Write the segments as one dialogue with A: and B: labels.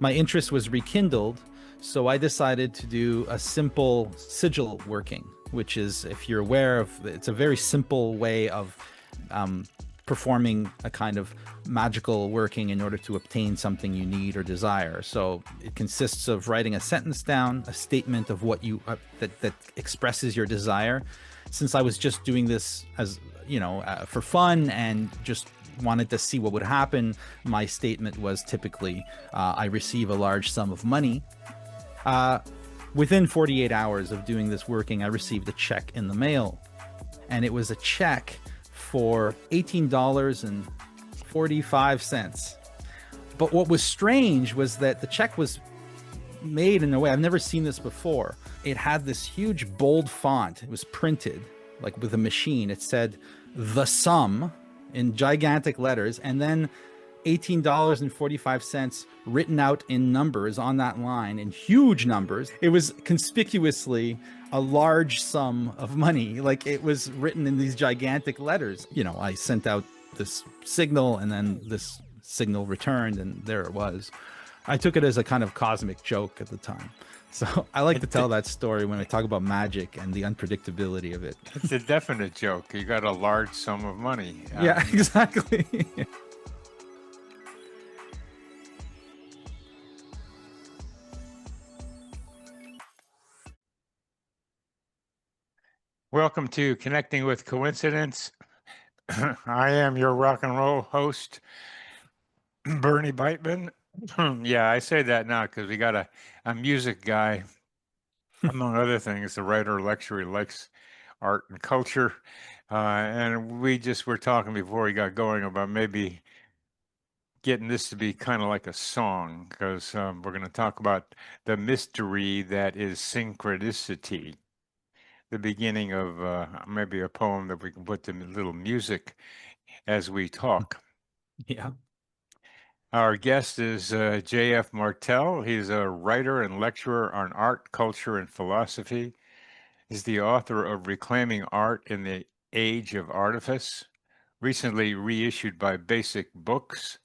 A: my interest was rekindled. So I decided to do a simple sigil working, which is, if you're aware of, it's a very simple way of performing a kind of magical working in order to obtain something you need or desire. So it consists of writing a sentence down, a statement of what you that expresses your desire. Since I was just doing this as for fun and just wanted to see what would happen, my statement was typically, I receive a large sum of money. Within 48 hours of doing this working, I received a check in the mail, and it was a check for $18.45. But what was strange was that the check was made in a way I've never seen this before. It had this huge bold font. It was printed like with a machine. It said "the sum" in gigantic letters, and then $18.45 written out in numbers on that line in huge numbers. It was conspicuously a large sum of money. Like, it was written in these gigantic letters. I sent out this signal, and then this signal returned, and there it was. I took it as a kind of cosmic joke at the time. So I like to tell that story when I talk about magic and the unpredictability of it.
B: It's a definite joke. You got a large sum of money.
A: Yeah, exactly.
B: Welcome to Connecting with Coincidence. I am your rock and roll host, Bernie Beitman. Yeah, I say that now because we got a music guy, among other things, a writer, lecturer, he likes art and culture. And we just were talking before we got going about maybe getting this to be kind of like a song, because we're going to talk about the mystery that is synchronicity. The beginning of maybe a poem that we can put to little music as we talk.
A: Yeah.
B: Our guest is J.F. Martel. He's a writer and lecturer on art, culture, and philosophy. He's the author of Reclaiming Art in the Age of Artifice, recently reissued by Basic Books,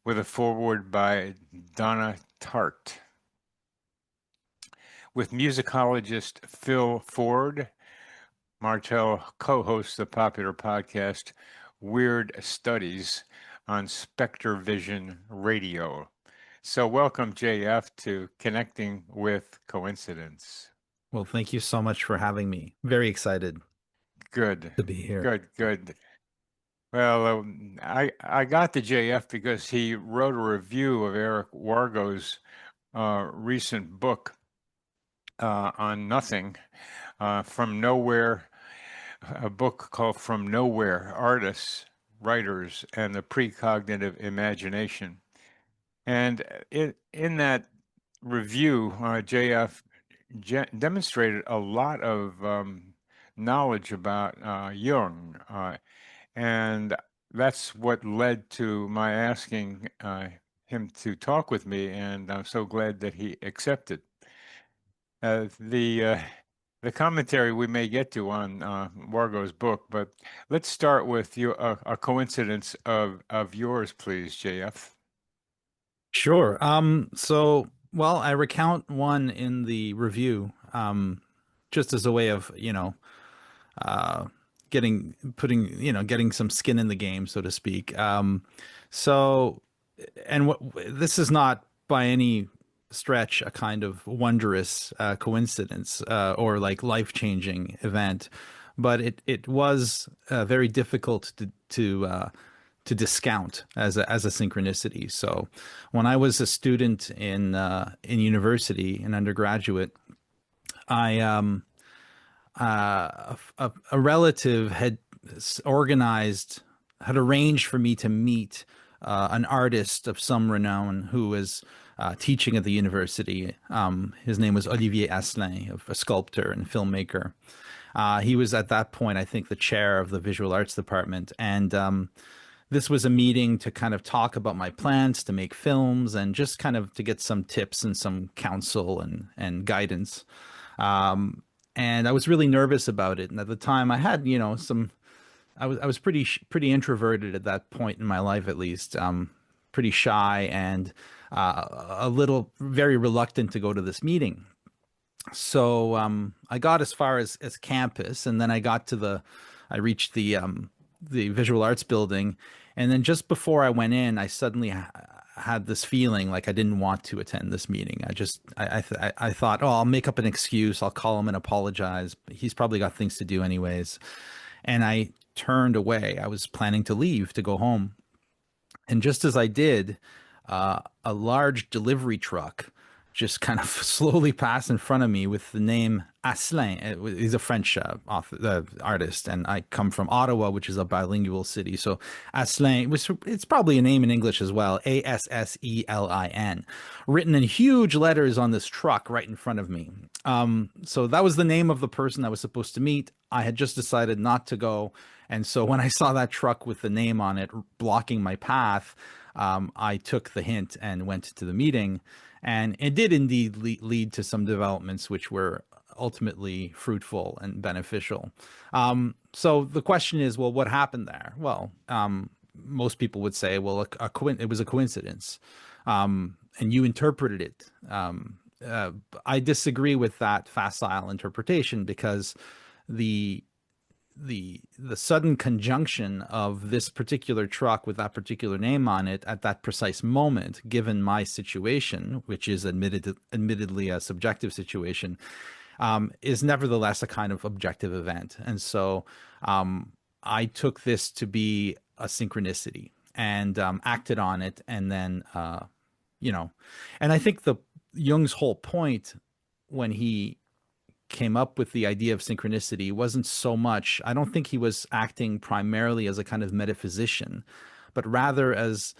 B: with a foreword by Donna Tartt. With musicologist Phil Ford, Martel co-hosts the popular podcast Weird Studies on SpectreVision Radio. So welcome, JF, to Connecting with Coincidence.
A: Well, thank you so much for having me. Very excited.
B: Good.
A: To be here.
B: Good. Well, I got to JF because he wrote a review of Eric Wargo's recent book on nothing, From Nowhere, a book called From Nowhere, Artists, Writers, and the Precognitive Imagination. And in that review, JF demonstrated a lot of knowledge about Jung, and that's what led to my asking him to talk with me, and I'm so glad that he accepted. The commentary we may get to on Wargo's book, but let's start with a coincidence of yours, please, JF.
A: Sure. So, well, I recount one in the review, just as a way of, getting some skin in the game, so to speak. This is not by any stretch a kind of wondrous coincidence or like life-changing event, but it was very difficult to discount as a synchronicity. So when I was a student in university, an undergraduate, a relative had arranged for me to meet an artist of some renown who was teaching at the university. His name was Olivier Asselin, a sculptor and filmmaker. He was at that point, I think, the chair of the visual arts department. And this was a meeting to kind of talk about my plans to make films and just kind of to get some tips and some counsel and guidance. And I was really nervous about it. And at the time I had, I was pretty introverted at that point in my life, at least, pretty shy. And a little very reluctant to go to this meeting. So I got as far as campus, and then I reached the visual arts building, and then just before I went in, I suddenly had this feeling like I didn't want to attend this meeting. I thought, oh, I'll make up an excuse. I'll call him and apologize. He's probably got things to do anyways, and I turned away. I was planning to leave to go home, and just as I did, a large delivery truck just kind of slowly passed in front of me with the name Asselin. He's a French artist, and I come from Ottawa, which is a bilingual city. So Asselin, it's probably a name in English as well, Asselin, written in huge letters on this truck right in front of me. So that was the name of the person I was supposed to meet. I had just decided not to go. And so when I saw that truck with the name on it blocking my path, I took the hint and went to the meeting. And it did indeed lead to some developments which were ultimately fruitful and beneficial. So the question is, well, what happened there? Well, most people would say, well, it was a coincidence, and you interpreted it. I disagree with that facile interpretation, because the sudden conjunction of this particular truck with that particular name on it at that precise moment, given my situation, which is admittedly a subjective situation, is nevertheless a kind of objective event. And so I took this to be a synchronicity and acted on it. And then, and I think Jung's whole point when he came up with the idea of synchronicity wasn't so much, I don't think he was acting primarily as a kind of metaphysician, but rather as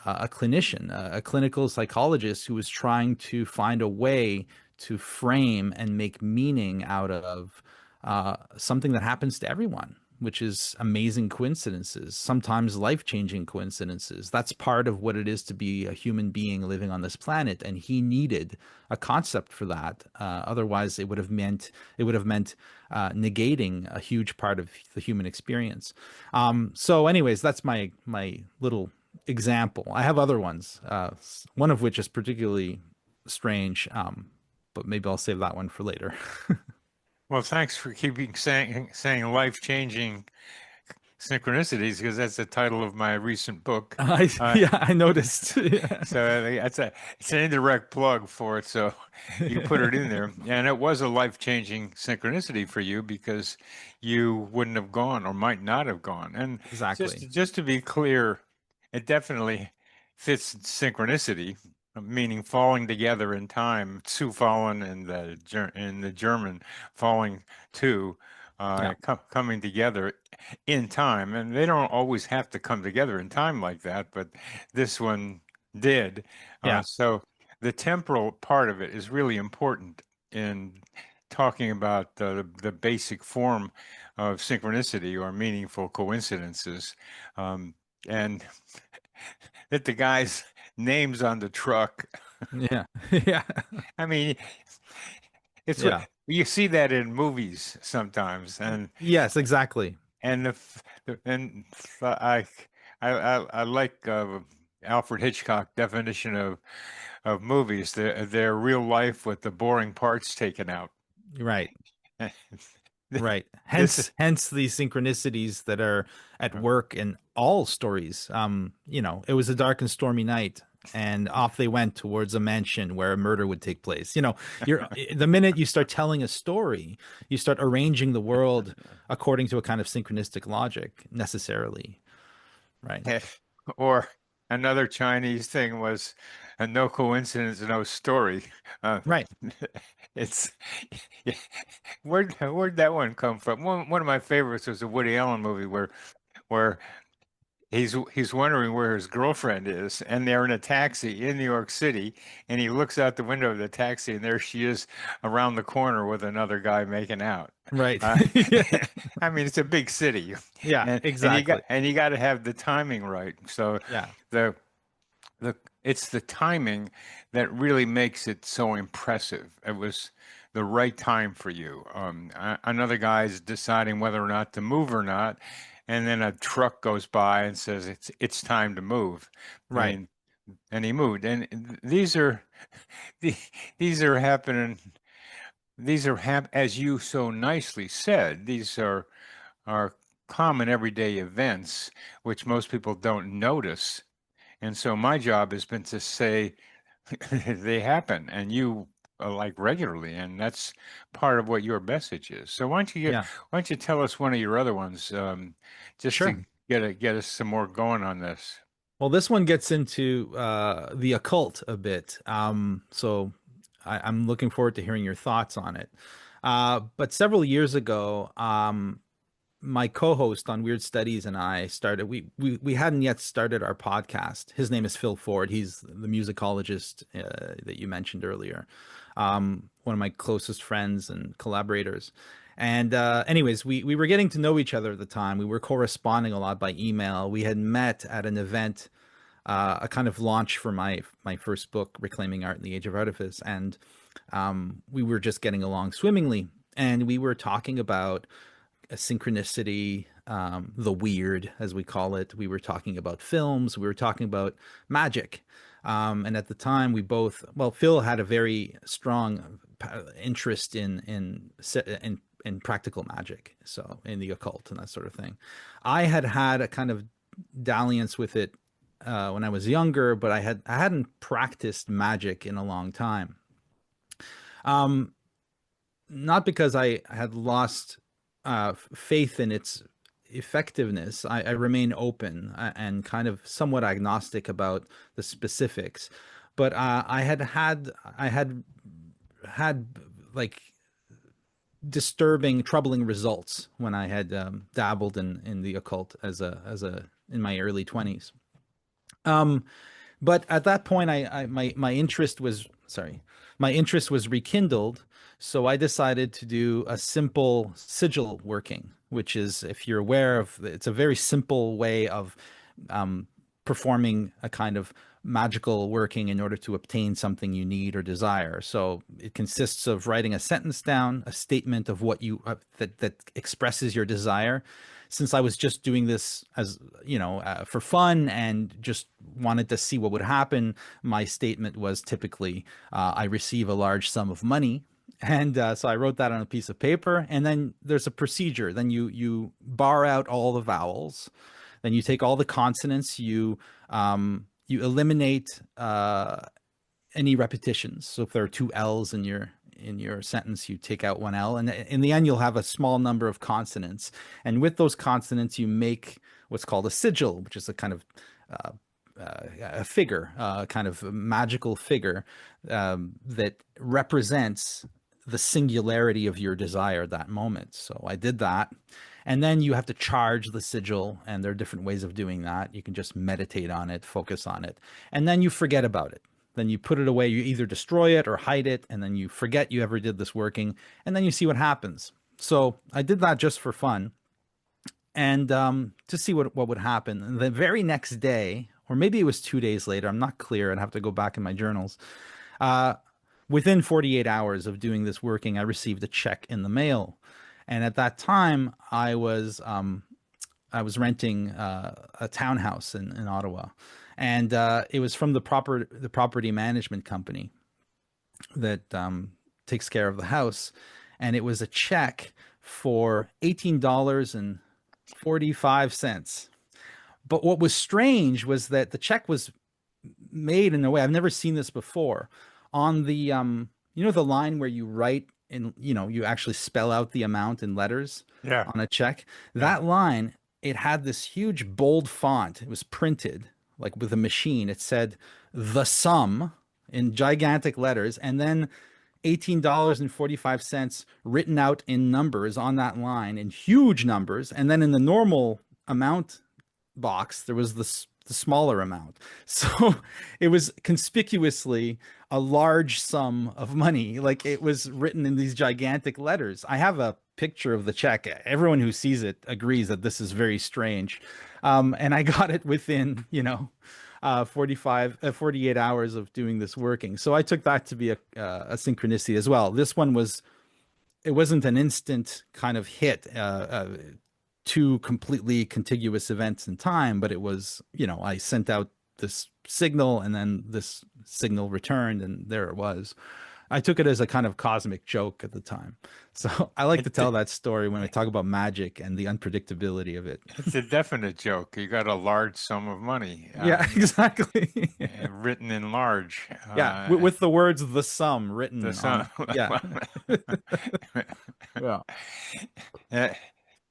A: a clinician, a clinical psychologist who was trying to find a way to frame and make meaning out of something that happens to everyone, which is amazing coincidences, sometimes life-changing coincidences. That's part of what it is to be a human being living on this planet, and he needed a concept for that. Otherwise, it would have meant negating a huge part of the human experience. So, anyways, that's my little example. I have other ones, one of which is particularly strange, but maybe I'll save that one for later.
B: Well, thanks for keeping saying life-changing synchronicities, because that's the title of my recent book.
A: Yeah, I noticed. Yeah.
B: So it's an indirect plug for it. So you put it in there, and it was a life-changing synchronicity for you, because you wouldn't have gone or might not have gone. And
A: Exactly.
B: just to be clear, it definitely fits synchronicity, meaning falling together in time. Zufallen in the German, falling to,
A: Yeah.
B: coming together in time. And they don't always have to come together in time like that, but this one did.
A: Yeah.
B: So the temporal part of it is really important in talking about the basic form of synchronicity or meaningful coincidences. And that the guy's names on the truck.
A: Yeah. Yeah.
B: I mean, it's what
A: Yeah.
B: you see that in movies sometimes,
A: Yes, exactly.
B: and and I like Alfred Hitchcock definition of movies. They're real life with the boring parts taken out.
A: Right. Right.
B: This
A: Hence the synchronicities that are at work in all stories. It was a dark and stormy night, and off they went towards a mansion where a murder would take place. The minute you start telling a story, you start arranging the world according to a kind of synchronistic logic necessarily. Right.
B: or another Chinese thing was no coincidence, no story.
A: Right.
B: It's where'd that one come from? One of my favorites was a Woody Allen movie where he's wondering where his girlfriend is, and they're in a taxi in New York City, and he looks out the window of the taxi, and there she is around the corner with another guy making out.
A: Right.
B: Uh, I mean, it's a big city,
A: Yeah, exactly.
B: and you got to have the timing right. So
A: Yeah.
B: the it's the timing that really makes it so impressive. It was the right time for you. Another guy's deciding whether or not to move or not, and then a truck goes by and says it's time to move. I
A: Right.
B: mean, and he moved. And these are the- these are happening. As you so nicely said, these are common everyday events which most people don't notice. And so my job has been to say they happen, and you like regularly, and that's part of what your message is. So
A: Yeah,
B: why don't you tell us one of your other ones, just to
A: sure.
B: get us some more going on this?
A: Well, this one gets into the occult a bit. So I'm looking forward to hearing your thoughts on it. But several years ago, my co-host on Weird Studies and I started. We hadn't yet started our podcast. His name is Phil Ford. He's the musicologist that you mentioned earlier. One of my closest friends and collaborators. And anyways, we were getting to know each other at the time. We were corresponding a lot by email. We had met at an event, a kind of launch for my first book, Reclaiming Art in the Age of Artifice, and we were just getting along swimmingly. And we were talking about a synchronicity, the weird, as we call it. We were talking about films. We were talking about magic. And at the time, we both, well, Phil had a very strong interest in practical magic, so in the occult and that sort of thing. I had had a kind of dalliance with it when I was younger, but I hadn't practiced magic in a long time. Um, Not because I had lost faith in its effectiveness. I remain open and kind of somewhat agnostic about the specifics. But I had like disturbing, troubling results when I had dabbled in the occult as a in my early 20s. Um, but at that point, my interest was my interest was rekindled. So I decided to do a simple sigil working, which is, if you're aware of, it's a very simple way of um, performing a kind of magical working in order to obtain something you need or desire. So it consists of writing a sentence down, a statement of what you that expresses your desire. Since I was just doing this as for fun and just wanted to see what would happen, my statement was typically, I receive a large sum of money. And so I wrote that on a piece of paper, and then there's a procedure. Then you bar out all the vowels, then you take all the consonants, you eliminate any repetitions. So if there are two L's in your sentence, you take out one L, and in the end, you'll have a small number of consonants. And with those consonants, you make what's called a sigil, which is a kind of a figure, kind of a magical figure that represents the singularity of your desire at that moment. So I did that. And then you have to charge the sigil, and there are different ways of doing that. You can just meditate on it, focus on it, and then you forget about it. Then you put it away. You either destroy it or hide it, and then you forget you ever did this working, and then you see what happens. So I did that just for fun, and to see what would happen. And the very next day, or maybe it was 2 days later, I'm not clear. I'd have to go back in my journals. Uh, Within 48 hours of doing this working, I received a check in the mail. And at that time, I was renting a townhouse in Ottawa, and it was from the property management company that takes care of the house, and it was a check for $18.45. But what was strange was that the check was made in a way I've never seen this before. On the the line where you write and you actually spell out the amount in letters
B: Yeah,
A: on a check.
B: yeah.
A: That line, it had this huge bold font. It was printed like with a machine. It said the sum in gigantic letters, and then $18.45 written out in numbers on that line in huge numbers. And then in the normal amount box, there was the smaller amount. So it was conspicuously a large sum of money. Like, it was written in these gigantic letters. I have a picture of the check. Everyone who sees it agrees that this is very strange. And I got it within, 48 hours of doing this working. So I took that to be a synchronicity as well. This one it wasn't an instant kind of hit, two completely contiguous events in time, but it was, I sent out this signal, and then this signal returned, and there it was. I took it as a kind of cosmic joke at the time. So I like to tell that story when I talk about magic and the unpredictability of it.
B: It's a definite joke. You got a large sum of money,
A: Yeah, exactly.
B: written in large.
A: Yeah, with the words "the sum"
B: The
A: written
B: sum.
A: on. Yeah, yeah,
B: Uh,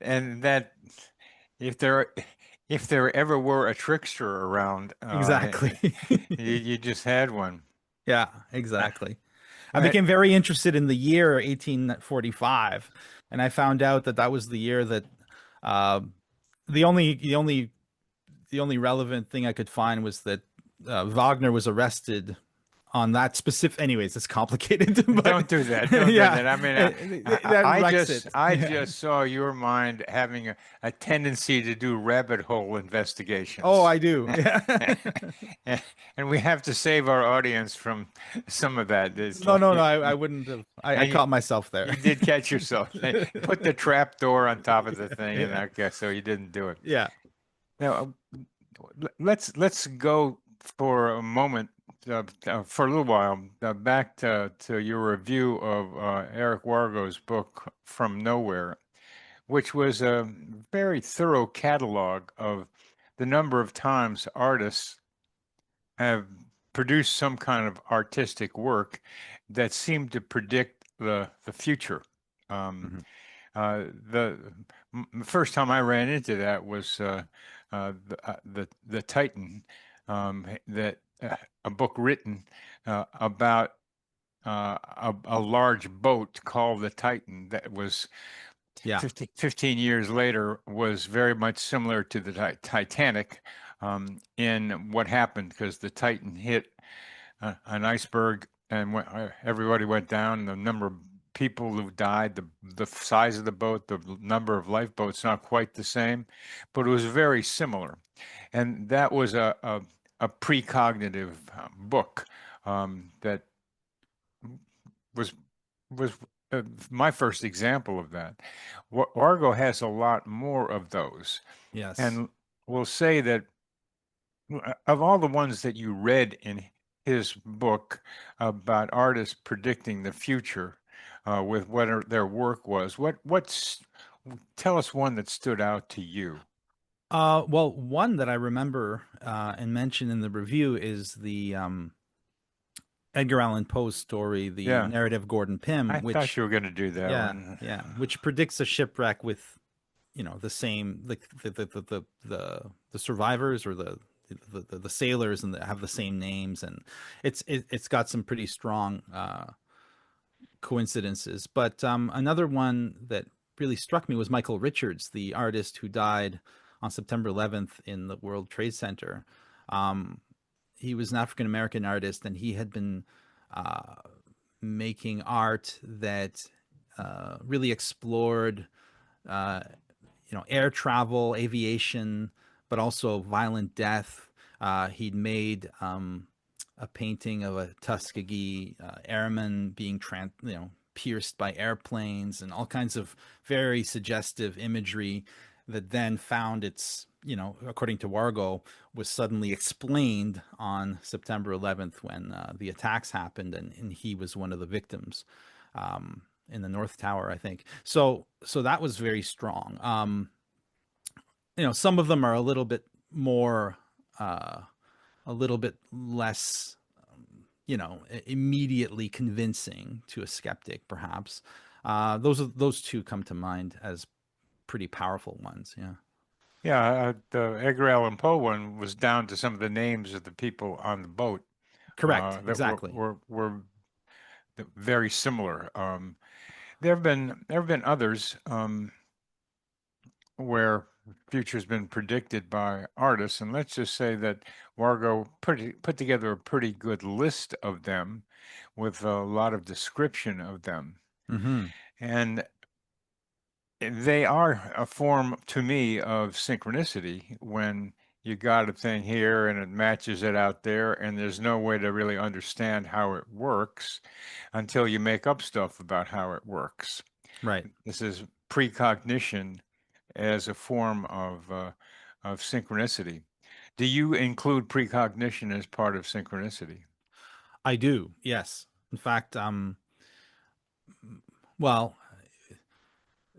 B: and that if there if there ever were a trickster around,
A: exactly.
B: you just had one.
A: Yeah, exactly. I
B: Right.
A: became very interested in the year 1845, and I found out that that was the year that uh, the only the only the only relevant thing I could find was that Wagner was arrested on that specific. Anyways, it's complicated, but
B: Don't do that. Don't do
A: yeah,
B: that. I mean,
A: that wrecks it.
B: I
A: Yeah.
B: just saw your mind having a tendency to do rabbit hole
A: Oh,
B: investigations.
A: I do. Yeah.
B: And we have to save our audience from some of that. It's
A: No, no, no.
B: like,
A: I wouldn't have. I
B: and
A: caught myself there.
B: you did catch yourself. Put the trap door on top of the thing, and
A: Yeah.
B: okay, so you didn't do it.
A: Yeah.
B: Now, let's go for a moment, for a little while, back to your review of Eric Wargo's book From Nowhere, which was a very thorough catalog of the number of times artists have produced some kind of artistic work that seemed to predict the future. Um,
A: Mhm.
B: the first time I ran into that was the Titan, that a book written about a large boat called the Titan that was
A: Yeah.
B: 15 years later was very much similar to the Titanic, in what happened because the Titan hit an iceberg and everybody went down. The number of people who died, the size of the boat, the number of lifeboats, not quite the same, but it was very similar. And that was a precognitive book, that was was my first example of that. Argo has a lot more of those,
A: Yes.
B: and we'll say that of all the ones that you read in his book about artists predicting the future, with what their work was, tell us one that stood out to you.
A: Well, one that I remember and mentioned in the review is the Edgar Allan Poe's story, the
B: Yeah,
A: narrative Gordon
B: I
A: Pym,
B: thought
A: which,
B: you were going to do that
A: yeah,
B: one.
A: yeah, which predicts a shipwreck with, the same, the survivors, or the sailors, and have the same names, and it's got some pretty strong coincidences. But another one that really struck me was Michael Richards, the artist who died on September 11th in the World Trade Center. Um, he was an African American artist, and he had been uh, making art that really explored, uh, air travel, aviation, but also violent death. He'd made a painting of a Tuskegee airman being pierced by airplanes, and all kinds of very suggestive imagery that then found its, according to Wargo, was suddenly explained on September 11th when the attacks happened, and he was one of the victims in the North Tower, I think. So that was very strong. Some of them are a little bit more, a little bit less, immediately convincing to a skeptic, perhaps. Those two come to mind as pretty powerful ones. Yeah.
B: Yeah, the Edgar Allan Poe one was down to some of the names of the people on the boat,
A: Correct.
B: that
A: Exactly.
B: were very similar. There have been others, where future's been predicted by artists, and let's just say that Wargo put together a pretty good list of them with a lot of description of them,
A: Mm-hmm.
B: and they are a form to me of synchronicity when you got a thing here and it matches it out there, and there's no way to really understand how it works until you make up stuff about how it works.
A: Right.
B: This is precognition as a form of synchronicity. Do you include precognition as part of synchronicity?
A: I do, yes. In fact, well,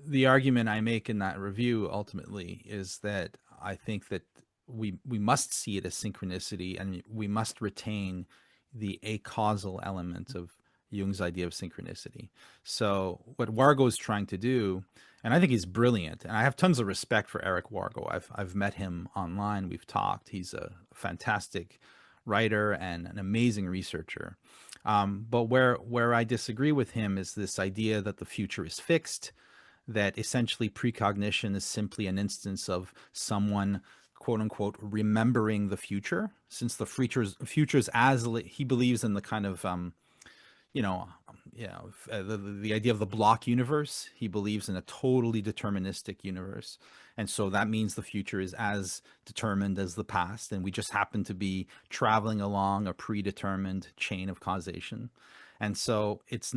A: the argument I make in that review ultimately is that I think that we must see it as synchronicity, and we must retain the acausal element of Jung's idea of synchronicity. So what Wargo is trying to do, and I think he's brilliant, and I have tons of respect for Eric Wargo. I've met him online. We've talked. He's a fantastic writer and an amazing researcher. But where I disagree with him is this idea that the future is fixed, that essentially precognition is simply an instance of someone, quote unquote, remembering the future, since the futures as he believes in the kind of you know, the idea of the block universe. He believes in a totally deterministic universe. And so that means the future is as determined as the past. And we just happen to be traveling along a predetermined chain of causation. And so it's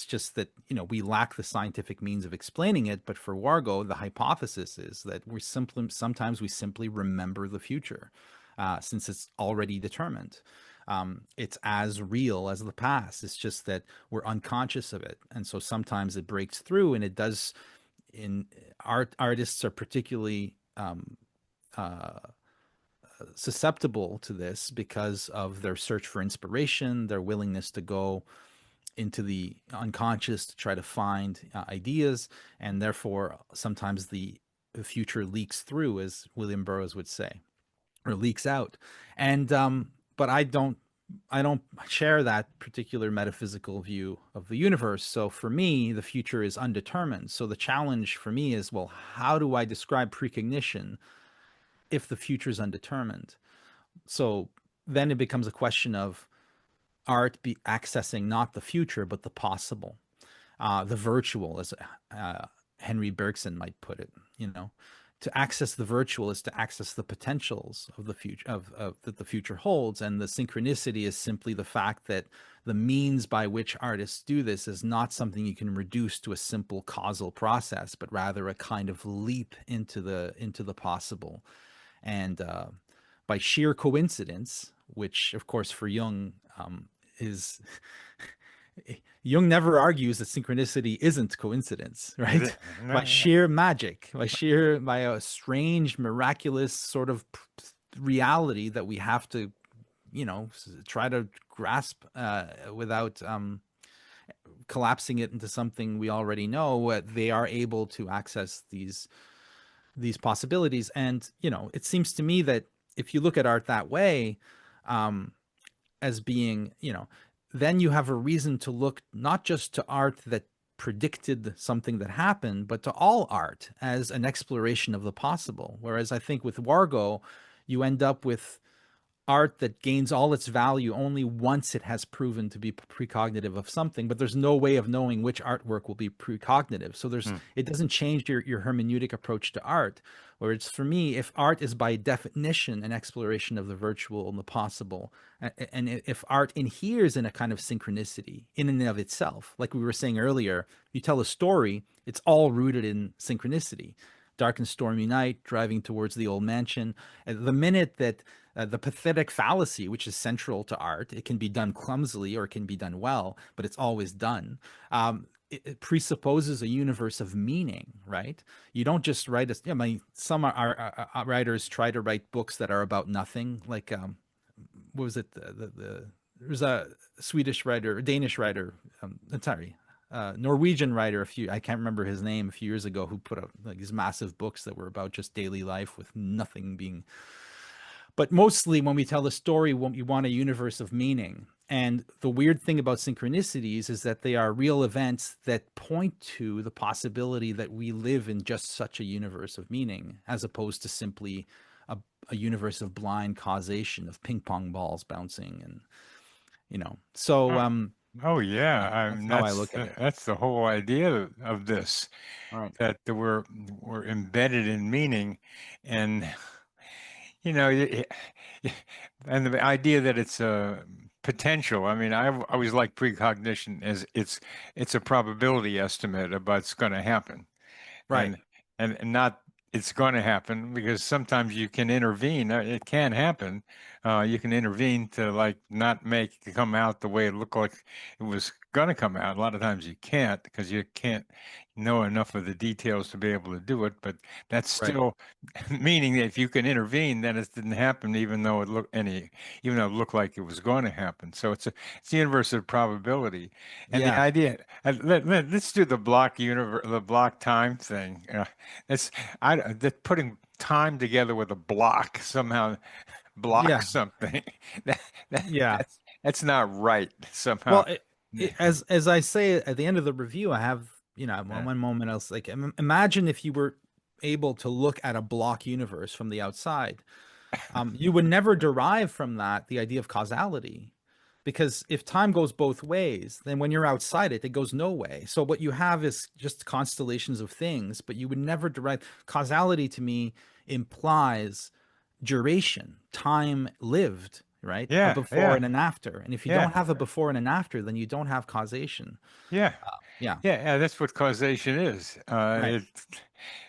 A: just that, we lack the scientific means of explaining it. But for Wargo, the hypothesis is that sometimes we simply remember the future, since it's already determined. It's as real as the past. It's just that we're unconscious of it. And so sometimes it breaks through, and it does. In artists are particularly susceptible to this because of their search for inspiration, their willingness to go into the unconscious to try to find ideas, and therefore sometimes the future leaks through, as William Burroughs would say, or leaks out. And but I don't share that particular metaphysical view of the universe. So for me, the future is undetermined. So the challenge for me is, well, how do I describe precognition if the future is undetermined? So then it becomes a question of art be accessing not the future, but the possible, the virtual, as Henry Bergson might put it. To access the virtual is to access the potentials of the future, that the future holds, and the synchronicity is simply the fact that the means by which artists do this is not something you can reduce to a simple causal process, but rather a kind of leap into the possible, and by sheer coincidence, which of course for Jung is Jung never argues that synchronicity isn't coincidence, right? By sheer magic, by a strange, miraculous sort of reality that we have to, try to grasp without collapsing it into something we already know. They are able to access these possibilities, and it seems to me that if you look at art that way, as being, then you have a reason to look not just to art that predicted something that happened, but to all art as an exploration of the possible. Whereas I think with Wargo, you end up with art that gains all its value only once it has proven to be precognitive of something, but there's no way of knowing which artwork will be precognitive. So it doesn't change your hermeneutic approach to art. Whereas for me, if art is by definition an exploration of the virtual and the possible, and if art inheres in a kind of synchronicity in and of itself, like we were saying earlier, you tell a story, it's all rooted in synchronicity. Dark and stormy night, driving towards the old mansion. The minute that the pathetic fallacy, which is central to art, it can be done clumsily or it can be done well, but it's always done. It presupposes a universe of meaning, right? You don't just write some writers try to write books that are about nothing. Like, what was it? There's a Swedish writer, Danish writer, Norwegian writer, I can't remember his name, a few years ago, who put out like these massive books that were about just daily life with nothing being. But mostly when we tell a story, we want a universe of meaning. And the weird thing about synchronicities is that they are real events that point to the possibility that we live in just such a universe of meaning, as opposed to simply a universe of blind causation, of ping pong balls bouncing. And, so
B: Oh yeah,
A: that's how I look at it.
B: that's the whole idea of this,
A: All right.
B: that we're embedded in meaning, and and the idea that it's a potential. I mean, I always like precognition as it's a probability estimate of what's going to happen,
A: Right.
B: and not it's going to happen, because sometimes you can intervene. It can happen. You can intervene to like not make it come out the way it looked like it was going to come out. A lot of times you can't, because you can't know enough of the details to be able to do it. But that's
A: Right.
B: still meaning that if you can intervene, then it didn't happen, even though it looked like it was going to happen. So it's the universe of probability, and the
A: Yeah.
B: idea. Let's do the block universe, the block time thing. It's that putting time together with a block somehow
A: Yeah.
B: blocks something. That, that
A: Yeah.
B: that's not right
A: Well,
B: somehow.
A: as I say at the end of the review, I have,
B: Yeah.
A: one moment I was like, imagine if you were able to look at a block universe from the outside. You would never derive from that the idea of causality. Because if time goes both ways, then when you're outside it, it goes no way. So what you have is just constellations of things, but you would never derive causality. To me, implies duration, time lived, right? A
B: Yeah,
A: before
B: yeah,
A: and an after. And if you
B: yeah,
A: don't have a before and an after, then you don't have causation.
B: yeah.
A: Yeah.
B: Yeah, that's what causation is.
A: Right.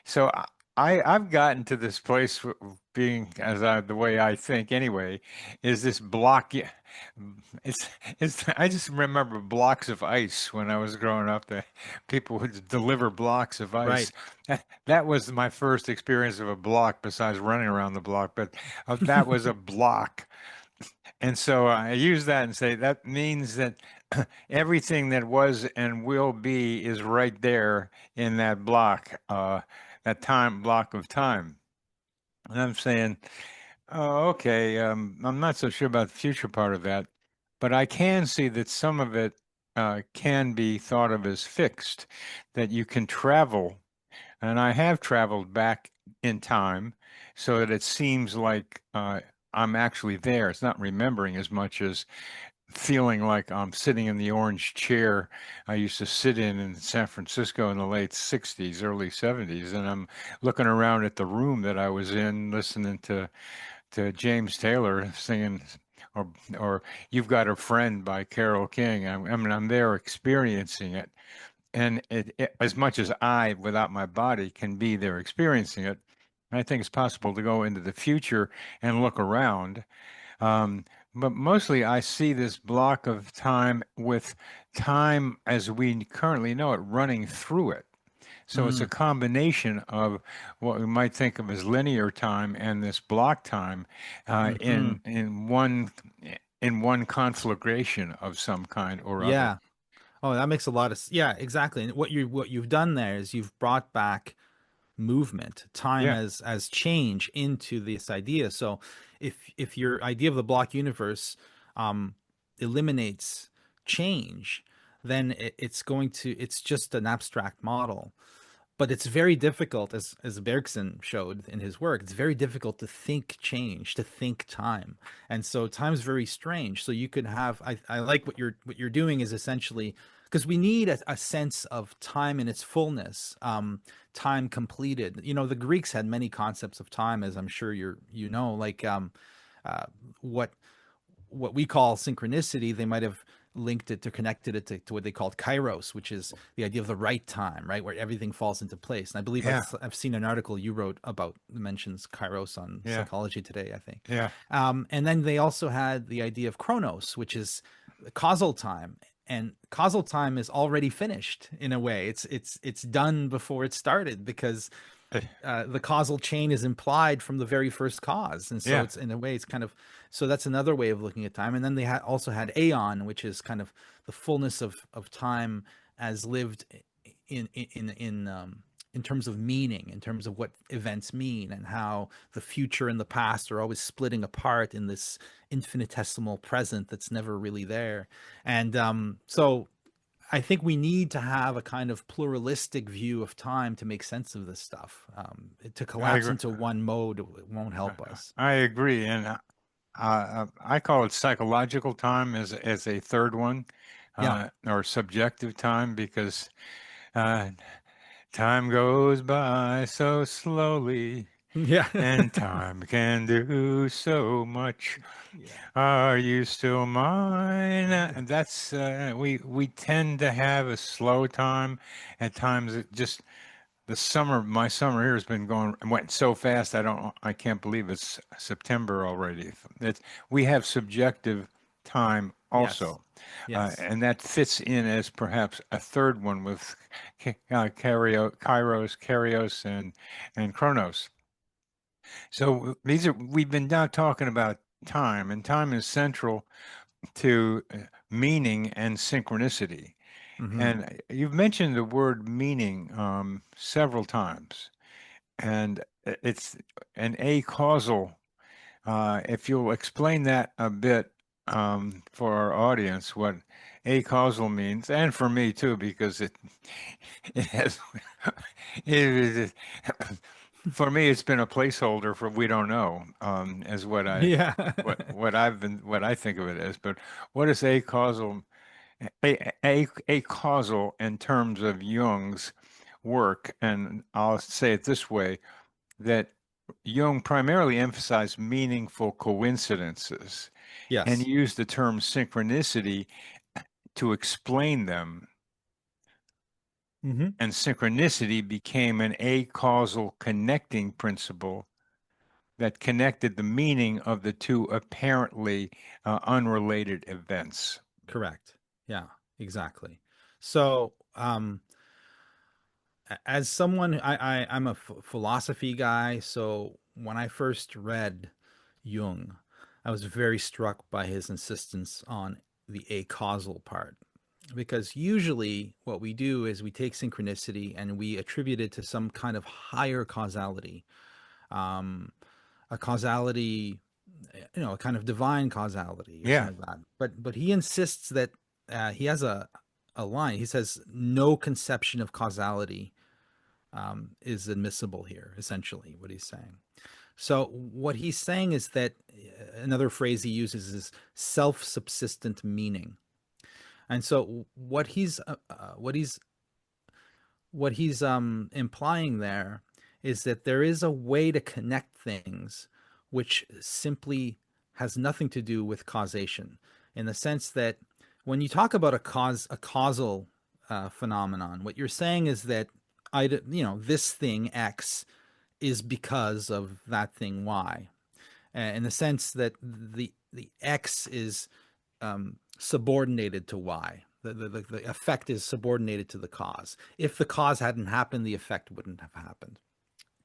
B: So I've gotten to this place being the way I think anyway, is this block. Yeah, it's I just remember blocks of ice when I was growing up. That people would deliver blocks of
A: Right.
B: ice. That was my first experience of a block, besides running around the block. But that was a block. And so I use that and say that means that everything that was and will be is right there in that block, that time block of time. And I'm saying, oh, okay, I'm not so sure about the future part of that, but I can see that some of it can be thought of as fixed, that you can travel. And I have traveled back in time so that it seems like I'm actually there. It's not remembering as much as feeling like I'm sitting in the orange chair I used to sit in San Francisco in the late 60s, early 70s. And I'm looking around at the room that I was in, listening to James Taylor singing. Or, or You've Got a Friend by Carole King. I'm there experiencing it, and as much as I, without my body, can be there experiencing it, I think it's possible to go into the future and look around. Um, but mostly, I see this block of time with time as we currently know it running through it. So it's a
A: Mm,
B: combination of what we might think of as linear time and this block time
A: hmm.
B: in one conflagration of some kind or other.
A: Yeah. Oh, that makes a lot of yeah, exactly. And what you've done there is you've brought back movement, time
B: Yeah.
A: as change into this idea. So if your idea of the block universe um eliminates change, then it's just an abstract model. But it's very difficult, as Bergson showed in his work, it's very difficult to think change, to think time. And so time's very strange. So you could have I like what you're doing is essentially because we need a sense of time in its fullness, time completed. The Greeks had many concepts of time, as I'm sure like uh, what what we call synchronicity, they might have linked it to connected it to what they called kairos, which is the idea of the right time, right, where everything falls into place. And I believe
B: Yeah.
A: I've seen an article you wrote about mentions kairos on
B: Yeah.
A: Psychology Today, I think.
B: Yeah.
A: And then they also had the idea of chronos, which is causal time. And causal time is already finished in a way. It's done before it started because the causal chain is implied from the very first cause, and so
B: Yeah.
A: it's in a way it's kind of so that's another way of looking at time. And then they also had aeon, which is kind of the fullness of time as lived in terms of meaning, in terms of what events mean, and how the future and the past are always splitting apart in this infinitesimal present that's never really there. And so I think we need to have a kind of pluralistic view of time to make sense of this stuff. To
B: I
A: collapse
B: agree.
A: into one mode won't help us.
B: I agree, and I call it psychological time as a third one,
A: Yeah.
B: or subjective time, because uh, time goes by so slowly,
A: Yeah.
B: and time can do so much.
A: Yeah.
B: Are you still mine? And that's we tend to have a slow time at times. It just my summer here has been went so fast. I can't believe it's September already. We have subjective time
A: Yes.
B: also,
A: Yes.
B: and that fits in as perhaps a third one with Kairos, Kairos, and Chronos. So we've been now talking about time, and time is central to meaning and synchronicity.
A: Hmm.
B: And you've mentioned the word meaning several times, and it's an acausal. If you'll explain that a bit for our audience, what acausal means, and for me too, because it has it, for me it's been a placeholder for we don't know is
A: Yeah.
B: what I think of it as. But what is acausal? A causal in terms of Jung's work, and I'll say it this way, that Jung primarily emphasized meaningful coincidences and
A: Yes.
B: used the term synchronicity to explain them.
A: Hmm.
B: And synchronicity became an acausal connecting principle that connected the meaning of the two apparently unrelated events.
A: Correct. Yeah, exactly. So, as someone, I'm a philosophy guy. So when I first read Jung, I was very struck by his insistence on the acausal part. Because usually what we do is we take synchronicity and we attribute it to some kind of higher causality, um, a causality, a kind of divine causality or
B: Yeah.
A: something like that. But he insists that he has a line. He says no conception of causality is admissible here. Essentially, what he's saying. So what he's saying is that another phrase he uses is self-subsistent meaning. And so what he's implying there is that there is a way to connect things which simply has nothing to do with causation, in the sense that when you talk about a causal phenomenon, what you're saying is that this thing X is because of that thing Y, in the sense that the X is subordinated to Y. The effect is subordinated to the cause. If the cause hadn't happened, the effect wouldn't have happened.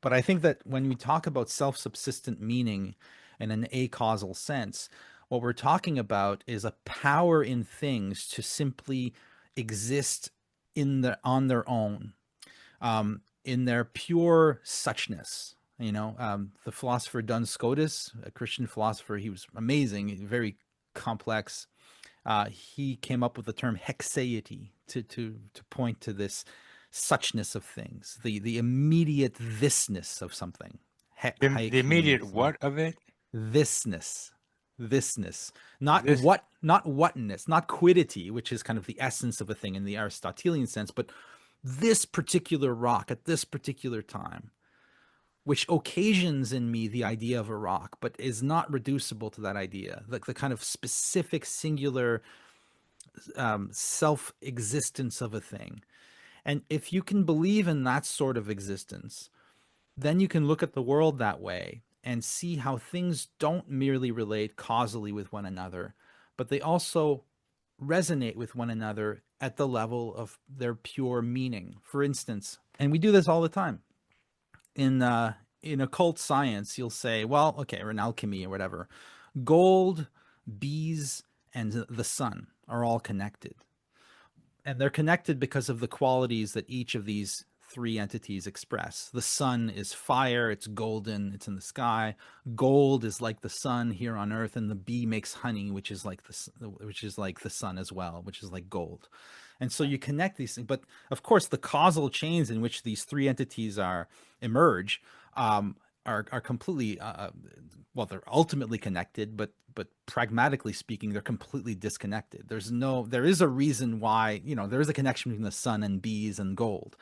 A: But I think that when we talk about self-subsistent meaning in an acausal sense, what we're talking about is a power in things to simply exist on their own, in their pure suchness. The philosopher Duns Scotus, a Christian philosopher, he was amazing, very complex. He came up with the term hexeity to point to this suchness of things, the immediate thisness of something.
B: The
A: Haiki
B: immediate
A: means
B: what of it?
A: thisness, thisness, not
B: This,
A: whatness, not quiddity, which is kind of the essence of a thing in the Aristotelian sense, but this particular rock at this particular time, which occasions in me the idea of a rock, but is not reducible to that idea. Like the kind of specific, singular self existence of a thing. And if you can believe in that sort of existence, then you can look at the world that way and see how things don't merely relate causally with one another, but they also resonate with one another at the level of their pure meaning. For instance, and we do this all the time in occult science, you'll say, well, okay, or in alchemy or whatever, gold, bees, and the sun are all connected. And they're connected because of the qualities that each of these three entities express. The sun is fire, it's golden, it's in the sky. Gold is like the sun here on earth, and the bee makes honey, which is like the sun as well, which is like gold. And so you connect these things, but of course the causal chains in which these three entities are emerge are completely well, they're ultimately connected, but pragmatically speaking, they're completely disconnected. There is a reason why, there is a connection between the sun and bees and gold,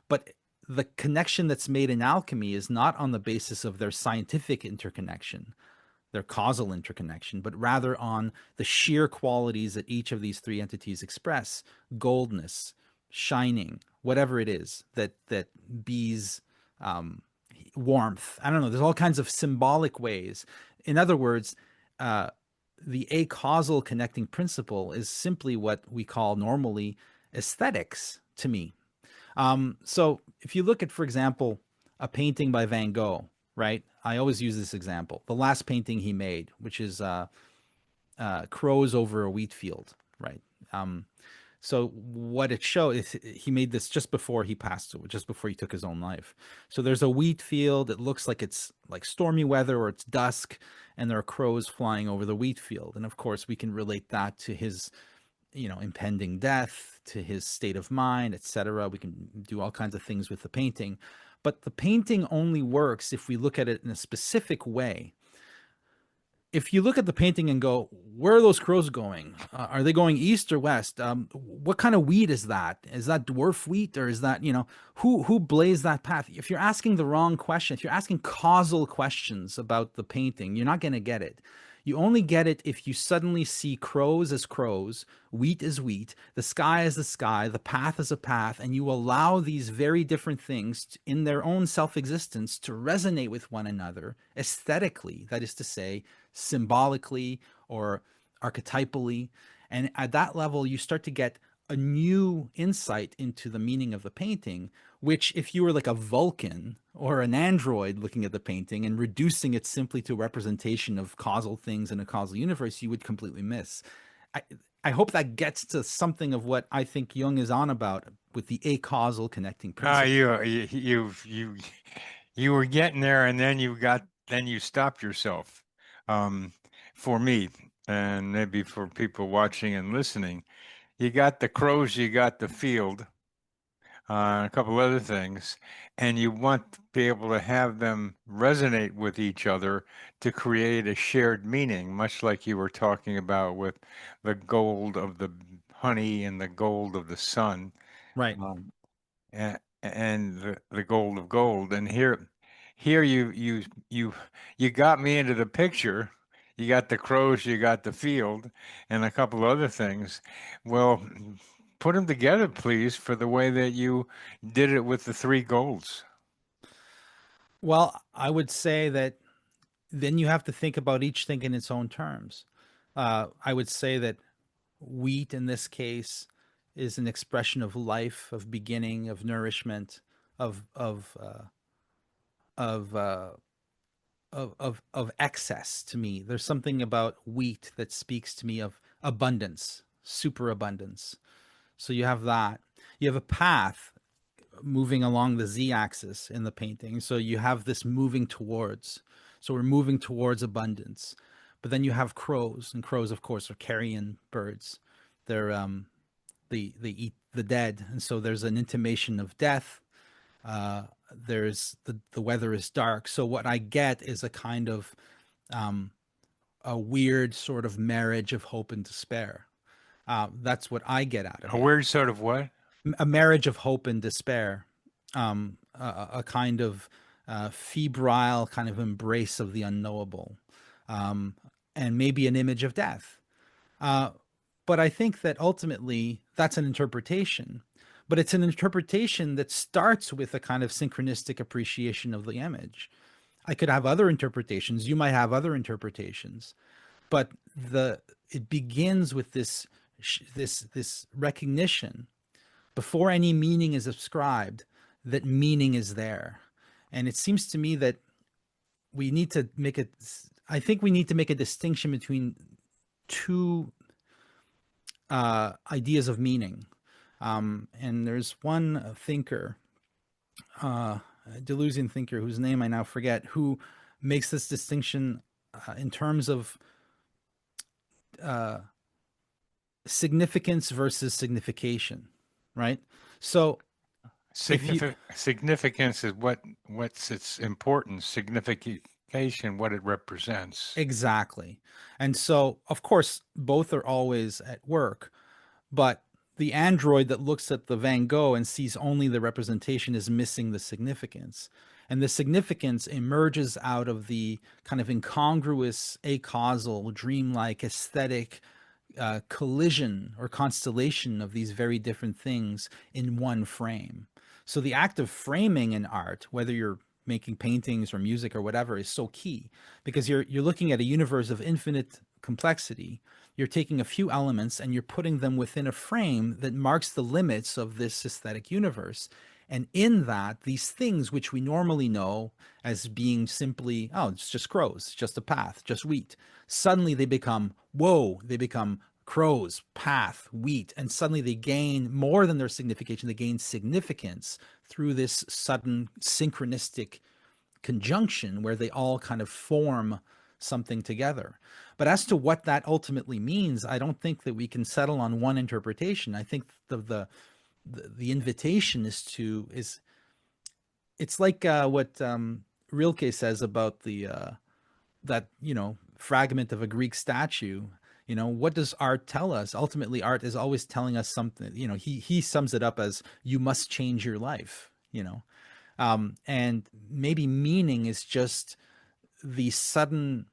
A: but the connection that's made in alchemy is not on the basis of their scientific interconnection, their causal interconnection, but rather on the sheer qualities that each of these three entities express: goldness, shining, whatever it is that bees warmth. I don't know. There's all kinds of symbolic ways. In other words, uh, the acausal connecting principle is simply what we call normally aesthetics to me. So if you look at, for example, a painting by Van Gogh, right? I always use this example. The last painting he made, which is crows over a wheat field, right? Um, so what it shows is he made this just before he passed away, just before he took his own life. So there's a wheat field. It looks like it's like stormy weather or it's dusk, and there are crows flying over the wheat field. And of course, we can relate that to his, impending death, to his state of mind, etc. We can do all kinds of things with the painting, but the painting only works if we look at it in a specific way. If you look at the painting and go, where are those crows going? Are they going east or west? What kind of wheat is that? Is that dwarf wheat, or is that, who blazed that path? If you're asking the wrong question, if you're asking causal questions about the painting, you're not going to get it. You only get it if you suddenly see crows as crows, wheat as wheat, the sky as the sky, the path as a path, and you allow these very different things in their own self-existence to resonate with one another aesthetically, that is to say, symbolically or archetypally. And at that level, you start to get a new insight into the meaning of the painting, which if you were like a Vulcan or an android looking at the painting and reducing it simply to a representation of causal things in a causal universe, you would completely miss. I, I hope that gets to something of what I think Jung is on about with the acausal connecting
B: Ah,
A: principle.
B: you were getting there, and then you stopped yourself. Um, for me, and maybe for people watching and listening, you got the crows, you got the field, a couple other things, and you want to be able to have them resonate with each other to create a shared meaning, much like you were talking about with the gold of the honey and the gold of the sun.
A: Right.
B: Um, and the gold of gold. And here you got me into the picture. You got the crows, you got the field, and a couple other things. Well, put them together, please, for the way that you did it with the three golds.
A: Well, I would say that then you have to think about each thing in its own terms. I would say that wheat in this case is an expression of life, of beginning, of nourishment, of of uh, of uh, of excess to me. There's something about wheat that speaks to me of abundance, superabundance. So you have that. You have a path moving along the z-axis in the painting. So you have this moving towards. So we're moving towards abundance. But then you have crows, and crows, of course, are carrion birds. They're they eat the dead, and so there's an intimation of death. There's the weather is dark. So what I get is a kind of um, a weird sort of marriage of hope and despair. That's what I get out of
B: A
A: it.
B: weird sort of what?
A: A marriage of hope and despair. A kind of febrile kind of embrace of the unknowable, um, and maybe an image of death. Uh, but I think that ultimately that's an interpretation. But it's an interpretation that starts with a kind of synchronistic appreciation of the image. I could have other interpretations. You might have other interpretations, but it begins with this recognition before any meaning is ascribed that meaning is there. And it seems to me that we need to make it. I think we need to make a distinction between two ideas of meaning. And there's one thinker, a Deleuzian thinker, whose name I now forget, who makes this distinction in terms of uh, significance versus signification, right? So if you
B: Significance is what's its importance. Signification, what it represents.
A: exactly, and so of course both are always at work, but the android that looks at the Van Gogh and sees only the representation is missing the significance. And the significance emerges out of the kind of incongruous, acausal, dreamlike, aesthetic, collision or constellation of these very different things in one frame. So the act of framing an art, whether you're making paintings or music or whatever, is so key because you're looking at a universe of infinite complexity. You're taking a few elements and you're putting them within a frame that marks the limits of this aesthetic universe. And in that, these things which we normally know as being simply, oh, it's just crows, just a path, just wheat, suddenly they become, whoa, they become crows, path, wheat, and suddenly they gain more than their signification, they gain significance through this sudden synchronistic conjunction where they all kind of form something together. But as to what that ultimately means, I don't think that we can settle on one interpretation. I think the invitation is it's like what Rilke says about the that fragment of a Greek statue. What does art tell us? Ultimately, art is always telling us something. He sums it up as you must change your life. And maybe meaning is just the sudden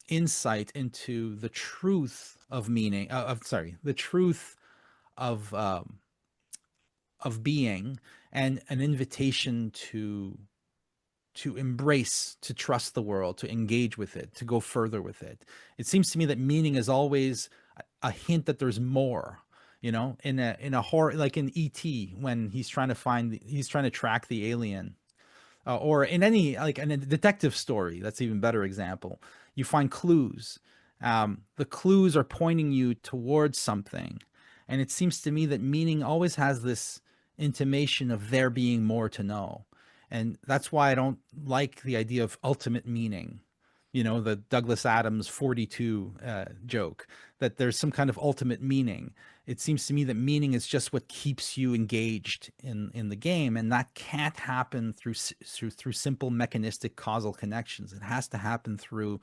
A: insight into the truth of meaning. The truth of being, and an invitation to embrace, to trust the world, to engage with it, to go further with it. It seems to me that meaning is always a hint that there's more. In a horror, like in E.T., when he's trying to track the alien, or in any, like in a detective story, that's even better example. You find clues. The clues are pointing you towards something, and it seems to me that meaning always has this intimation of there being more to know. And that's why I don't like the idea of ultimate meaning. The Douglas Adams 42 joke, that there's some kind of ultimate meaning. It seems to me that meaning is just what keeps you engaged in the game, and that can't happen through simple mechanistic causal connections. It has to happen through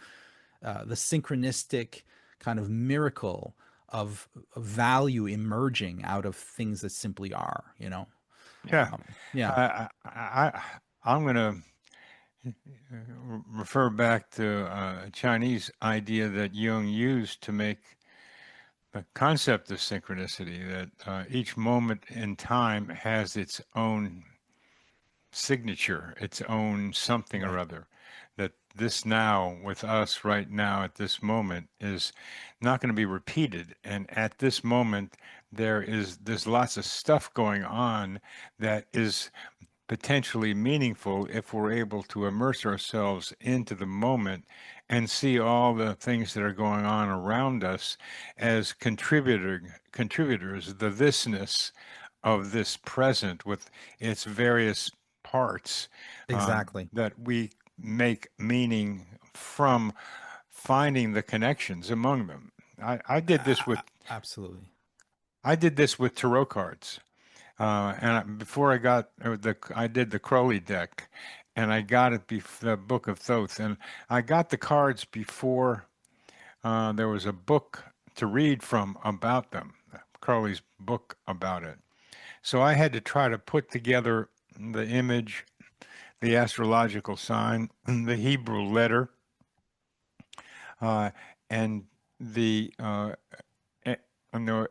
A: the synchronistic kind of miracle of value emerging out of things that simply are.
B: Yeah.
A: Yeah.
B: I'm going to refer back to a Chinese idea that Jung used to make the concept of synchronicity, that each moment in time has its own signature, its own something or
A: Right.
B: other. That this now with us right now at this moment is not going to be repeated. And at this moment, there's lots of stuff going on that is potentially meaningful if we're able to immerse ourselves into the moment and see all the things that are going on around us as contributors, the thisness of this present with its various parts,
A: Exactly.
B: that we make meaning from finding the connections among them. I did this with
A: Absolutely.
B: tarot cards. Before I got I did the Crowley deck, and I got it the Book of Thoth, and I got the cards before there was a book to read from about them, Crowley's book about it. So I had to try to put together the image, the astrological sign, the Hebrew letter, uh, and the and there,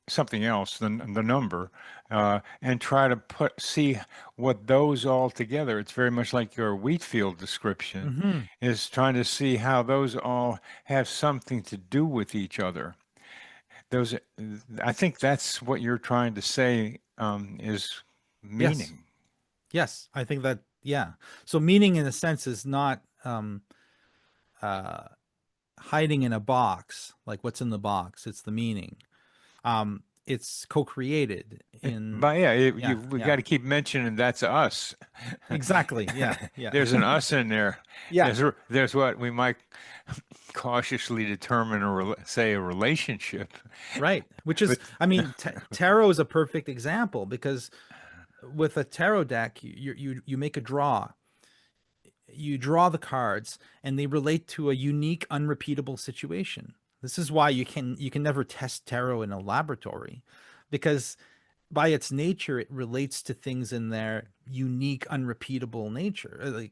B: something else, the number, and try to see what those all together. It's very much like your Wheatfield description,
A: Hmm.
B: is trying to see how those all have something to do with each other. Those, I think that's what you're trying to say, is
A: Yes.
B: meaning.
A: Yes. I think that, yeah. So meaning in a sense is not uh, hiding in a box, like what's in the box. It's the meaning. It's co-created in,
B: But yeah,
A: yeah,
B: we
A: yeah,
B: got to keep mentioning that's us.
A: exactly. Yeah, yeah,
B: There's an us in there.
A: yeah.
B: There's what we might cautiously determine or say a relationship.
A: Right. Which is,
B: But
A: I mean, tarot is a perfect example because with a tarot deck, you make a draw. You draw the cards and they relate to a unique, unrepeatable situation. This is why you can never test tarot in a laboratory, because by its nature it relates to things in their unique, unrepeatable nature.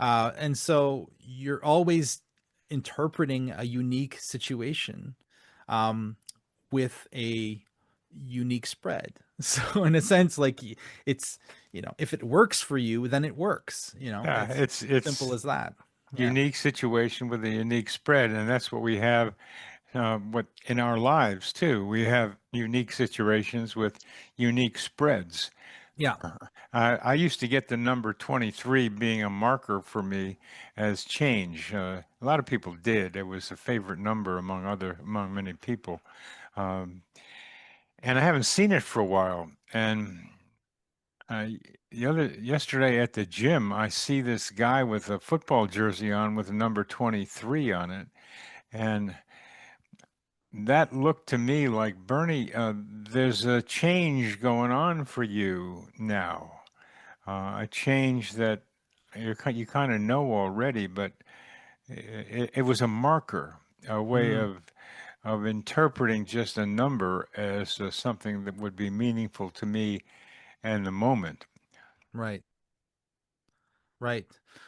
A: And so you're always interpreting a unique situation, with a unique spread. So in a sense, like it's, if it works for you, then it works.
B: Yeah,
A: It's simple
B: it's
A: as that. Yeah.
B: unique situation with a unique spread, and that's what we have. What in our lives too, we have unique situations with unique spreads.
A: Yeah.
B: I used to get the number 23 being a marker for me as change. A lot of people did. It was a favorite number among many people. Um, and I haven't seen it for a while. And uh, yesterday at the gym, I see this guy with a football jersey on with the number 23 on it, and that looked to me like, Bernie, there's a change going on for you now, a change that you kind of know already, but it was a marker, a way
A: Mm,
B: of interpreting just a number as something that would be meaningful to me in the moment.
A: right. Right.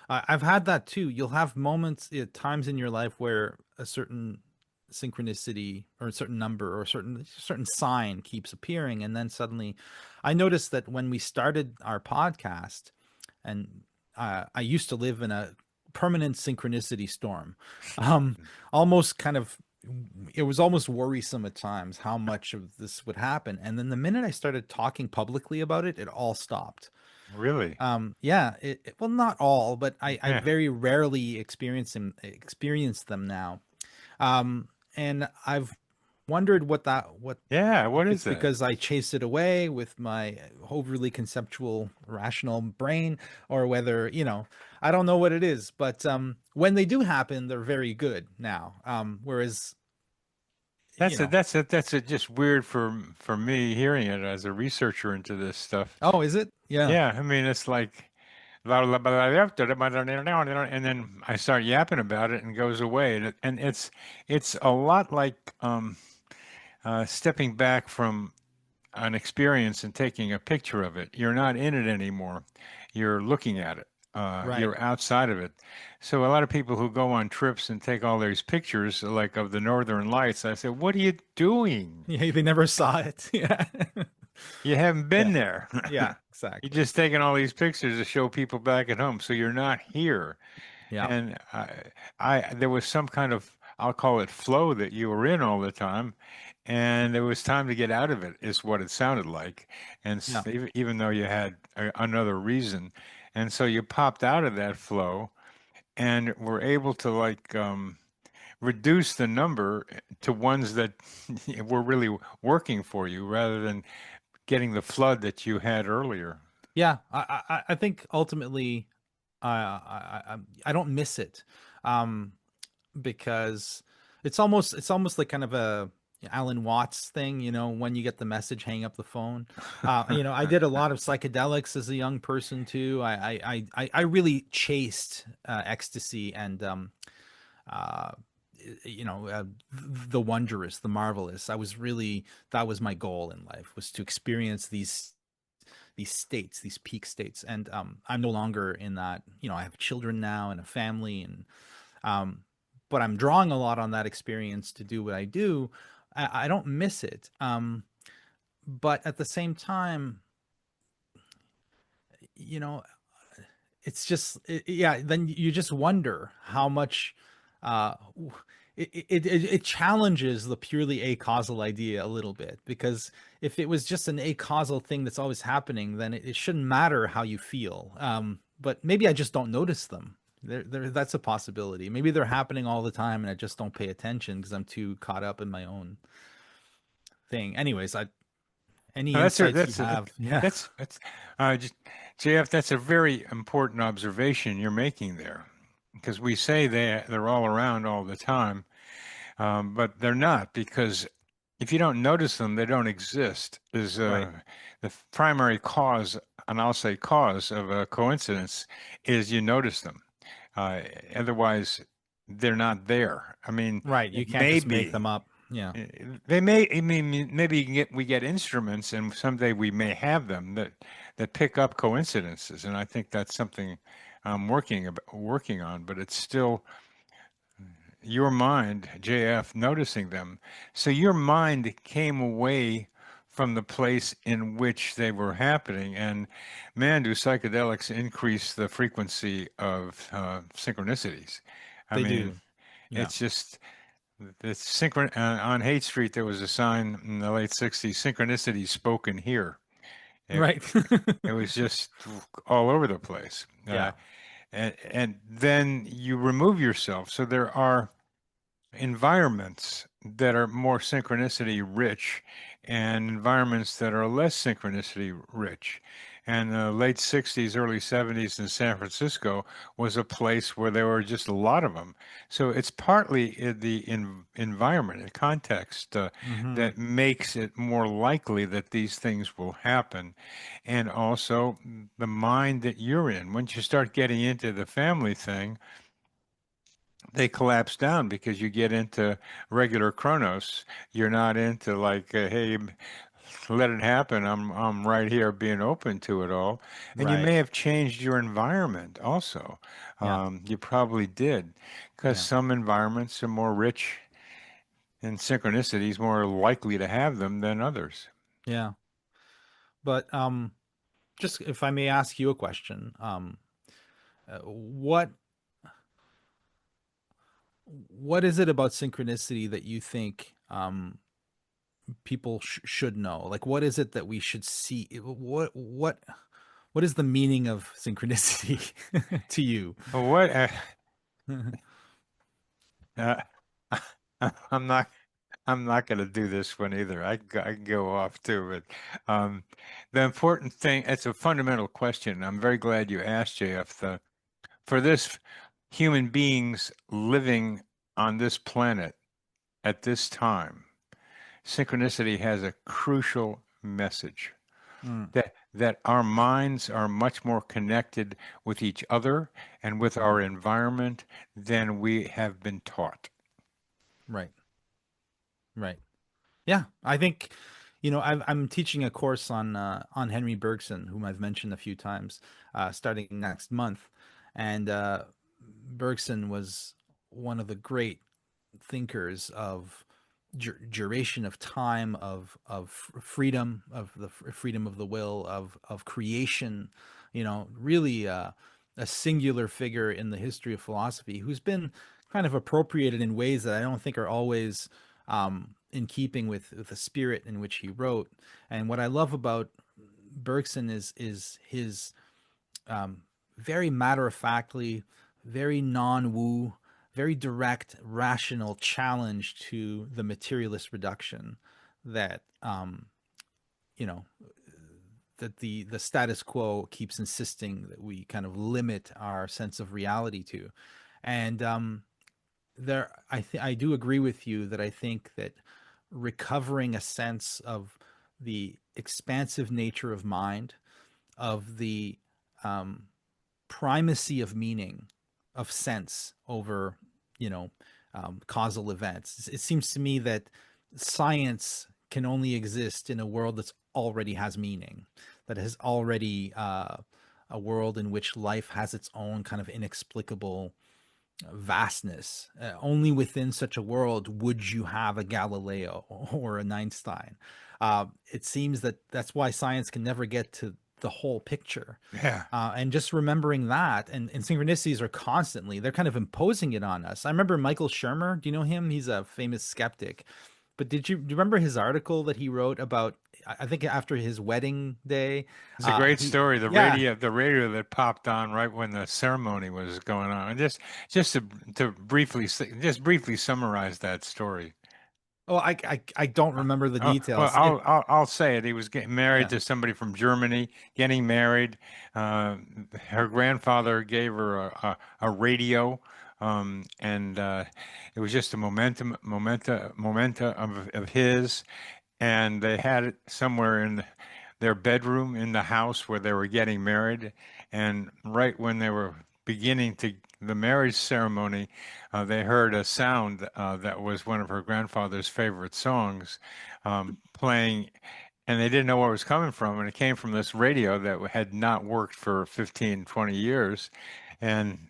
A: I've had that too. You'll have moments, times in your life where a certain synchronicity or a certain number or a certain sign keeps appearing, and then suddenly, I noticed that when we started our podcast, and I used to live in a permanent synchronicity storm, almost kind of. It was almost worrisome at times how much of this would happen, and then the minute I started talking publicly about it, it all stopped.
B: Really?
A: Yeah, well, not all, but I
B: Yeah.
A: very rarely experience them now. And I've wondered what
B: Yeah.
A: if
B: What is
A: it's
B: that?
A: because I chase it away with my overly conceptual, rational brain, or whether, I don't know what it is, but when they do happen, they're very good now. Whereas,
B: That's that's just weird for me hearing it as a researcher into this stuff.
A: oh, is it? Yeah,
B: Yeah, I mean it's like and then I start yapping about it and it goes away, and it's a lot like stepping back from an experience and taking a picture of it. You're not in it anymore. You're looking at it.
A: right.
B: You're outside of it. So a lot of people who go on trips and take all these pictures, like of the Northern Lights, I say, "What are you doing?
A: Yeah, they never saw it. Yeah.
B: You haven't
A: Yeah.
B: been there.
A: Yeah,
B: You're
A: exactly.
B: just taking all these pictures to show people back at home. So you're not here."
A: Yeah.
B: And there was some kind of, I'll call it flow that you were in all the time, and there was time to get out of it, is what it sounded like. And
A: Yeah.
B: even though you had another reason, and so you popped out of that flow and were able to like reduce the number to ones that were really working for you, rather than getting the flood that you had earlier.
A: Yeah, I think ultimately, I don't miss it, um, because it's almost like kind of a Alan Watts thing, when you get the message, hang up the phone. I did a lot of psychedelics as a young person too. I really chased ecstasy and uh, the wondrous, the marvelous. That was my goal in life, was to experience these states, these peak states. And I'm no longer in that. I have children now and a family, and um, but I'm drawing a lot on that experience to do what I do. I don't miss it, but at the same time, you know, it's just yeah. Then you just wonder how much. Uh, it challenges the purely acausal idea a little bit, because if it was just an acausal thing that's always happening, then it shouldn't matter how you feel. But maybe I just don't notice them. That's a possibility. Maybe they're happening all the time, and I just don't pay attention because I'm too caught up in my own thing. Anyways, any
B: Now,
A: insights you have? Yeah,
B: that's just, JF. That's a very important observation you're making there, because we say they're all around all the time, but they're not, because if you don't notice them, they don't exist. Is
A: right.
B: the primary cause, and I'll say cause of a coincidence, is you notice them. Uh, Otherwise, they're not there. I mean,
A: Right. You
B: it
A: can't
B: may
A: just make
B: be.
A: them up. Yeah.
B: They may, I mean, maybe we get instruments, and someday we may have them that pick up coincidences, and I think that's something I'm working on. But it's still your mind, JF, noticing them. So your mind came away from the place in which they were happening. And man, do psychedelics increase the frequency of synchronicities. I
A: They
B: mean,
A: do. Yeah.
B: it's just the synchron on Haight Street. There was a sign in the late '60s: "Synchronicity spoken here." It,
A: Right.
B: it was just all over the place.
A: Yeah.
B: And then you remove yourself. So there are environments that are more synchronicity rich and environments that are less synchronicity rich. And the late 60s, early 70s in San Francisco was a place where there were just a lot of them. So it's partly the environment and context
A: Hmm.
B: that makes it more likely that these things will happen. And also the mind that you're in. Once you start getting into the family thing, they collapse down because you get into regular chronos. You're not into like, hey, let it happen. I'm right here being open to it all. And you
A: Right.
B: may have changed your environment also.
A: Yeah.
B: You probably did, because
A: Yeah.
B: some environments are more rich in synchronicities, more likely to have them than others.
A: Yeah. But just if I may ask you a question, what is it about synchronicity that you think people should know? Like, what is it that we should see? What is the meaning of synchronicity to you?
B: What? Uh, I'm not. I'm not going to do this one either. I can go off too, but the important thing, it's a fundamental question. I'm very glad you asked, JF. For this, human beings living on this planet at this time, synchronicity has a crucial message
A: Mm,
B: that our minds are much more connected with each other and with
A: mm,
B: our environment than we have been taught.
A: right. Right. Yeah, I think, I'm teaching a course on Henry Bergson, whom I've mentioned a few times, starting next month, and Bergson was one of the great thinkers of duration of time, of freedom, of the freedom of the will, of creation. Really a singular figure in the history of philosophy who's been kind of appropriated in ways that I don't think are always in keeping with the spirit in which he wrote. And what I love about Bergson is his very matter of factly, very non woo, very direct, rational challenge to the materialist reduction that you know that the status quo keeps insisting that we kind of limit our sense of reality to. And I do agree with you that I think that recovering a sense of the expansive nature of mind, of the um, primacy of meaning, of sense over, you know, causal events. It seems to me that science can only exist in a world that's already has meaning, that has already a world in which life has its own kind of inexplicable vastness. Only within such a world would you have a Galileo or an Einstein. It seems that that's why science can never get to the whole picture.
B: Yeah.
A: And just remembering that, and synchronicities are constantly, they're kind of imposing it on us. I remember Michael Shermer. Do you know him? He's a famous skeptic. But do you remember his article that he wrote about, I think after his wedding day?
B: It's a great
A: He,
B: story.
A: yeah,
B: The radio that popped on right when the ceremony was going on. And just to just briefly summarize that story.
A: oh, I don't remember the
B: Oh, well,
A: details. It,
B: I'll say it. He was getting married
A: yeah.
B: to somebody from Germany, getting married. Uh, Her grandfather gave her a radio, and it was just a momenta of his, and they had it somewhere in their bedroom in the house where they were getting married. And right when they were beginning to the marriage ceremony, they heard a sound that was one of her grandfather's favorite songs playing, and they didn't know where it was coming from. And it came from this radio that had not worked for 15, 20 years. And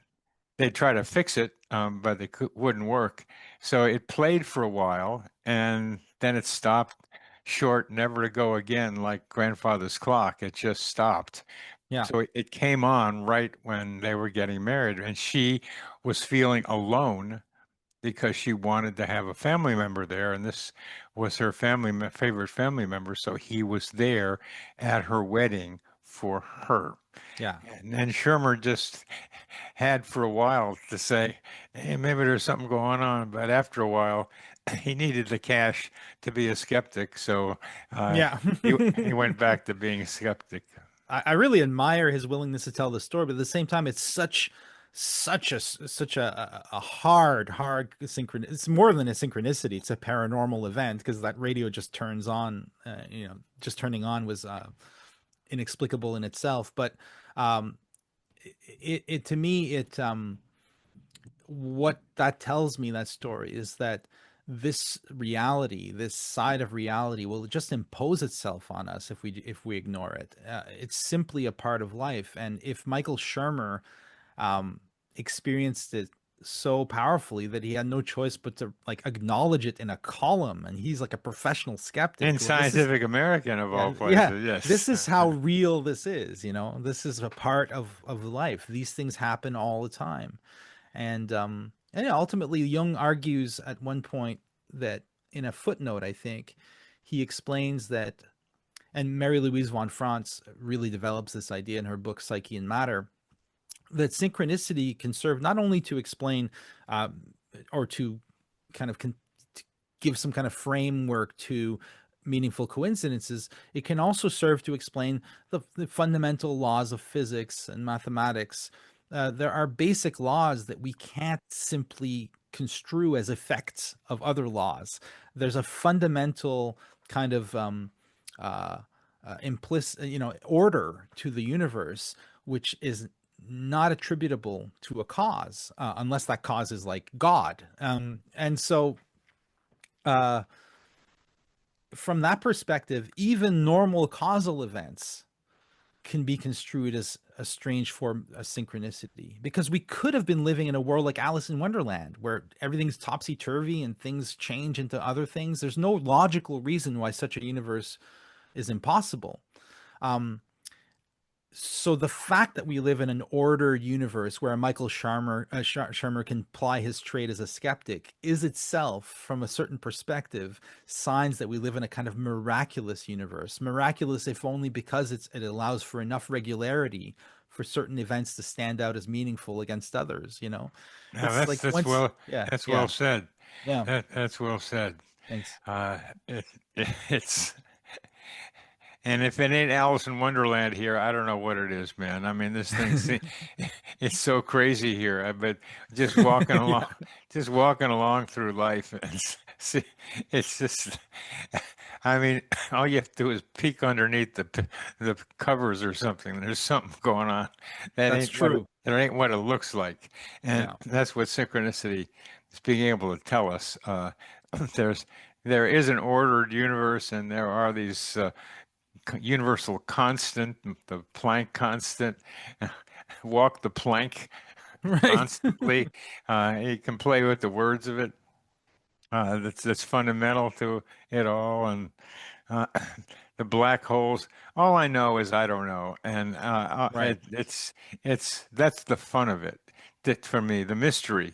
B: they tried to fix it, but it wouldn't work. So it played for a while, and then it stopped short, never to go again, like grandfather's clock. It just stopped.
A: Yeah.
B: So it came on right when they were getting married, and she was feeling alone because she wanted to have a family member there, and this was her favorite family member, so he was there at her wedding for her.
A: Yeah.
B: And then Shermer just had for a while to say, hey, maybe there's something going on, but after a while, he needed the cash to be a skeptic, so uh,
A: Yeah.
B: he went back to being a skeptic.
A: I really admire his willingness to tell the story, but at the same time, it's such a hard synchron. It's more than a synchronicity. It's a paranormal event because that radio just turns on. Just turning on was inexplicable in itself. But um, it to me, what that tells me, that story, is that this reality, this side of reality, will just impose itself on us if we ignore it. It's simply a part of life, and if Michael Shermer um, experienced it so powerfully that he had no choice but to like acknowledge it in a column, and he's like a professional
B: In
A: skeptic. Well, this is
B: Scientific American of all
A: yeah,
B: places, yes.
A: this is how real this is. This is a part of life. These things happen all the time. And yeah, ultimately, Jung argues at one point that in a footnote, I think, he explains that, and Mary Louise von Franz really develops this idea in her book Psyche and Matter, that synchronicity can serve not only to explain um, or to kind of to give some kind of framework to meaningful coincidences, it can also serve to explain the fundamental laws of physics and mathematics. There are basic laws that we can't simply construe as effects of other laws. There's a fundamental kind of implicit, order to the universe, which is not attributable to a cause, unless that cause is like God. And so, uh, from that perspective, even normal causal events can be construed as a strange form of synchronicity, because we could have been living in a world like Alice in Wonderland where everything's topsy turvy and things change into other things. There's no logical reason why such a universe is impossible. Um, so the fact that we live in an ordered universe where Michael Shermer can ply his trade as a skeptic is itself, from a certain perspective, signs that we live in a kind of miraculous universe. Miraculous, if only because it allows for enough regularity for certain events to stand out as meaningful against others.
B: Now
A: It's like once, yeah,
B: that's well
A: yeah,
B: said.
A: yeah.
B: That's well said.
A: Thanks.
B: Uh, it, it's And if it ain't Alice in Wonderland here, I don't know what it is, man. I mean, this thing, it's so crazy here. But just walking along,
A: Yeah.
B: just walking along through life, and see, it's just, I mean, all you have to do is peek underneath the covers or something. There's something going on
A: That's true.
B: that ain't what it looks like, and
A: Yeah.
B: that's what synchronicity is being able to tell us. There's there is an ordered universe, and there are these. Universal constant, the Planck constant, walk the plank
A: Right.
B: constantly. You can play with the words of it. That's fundamental to it all. And uh, the black holes. All I know is I don't know, and
A: Right.
B: it's that's the fun of it. That for me, the mystery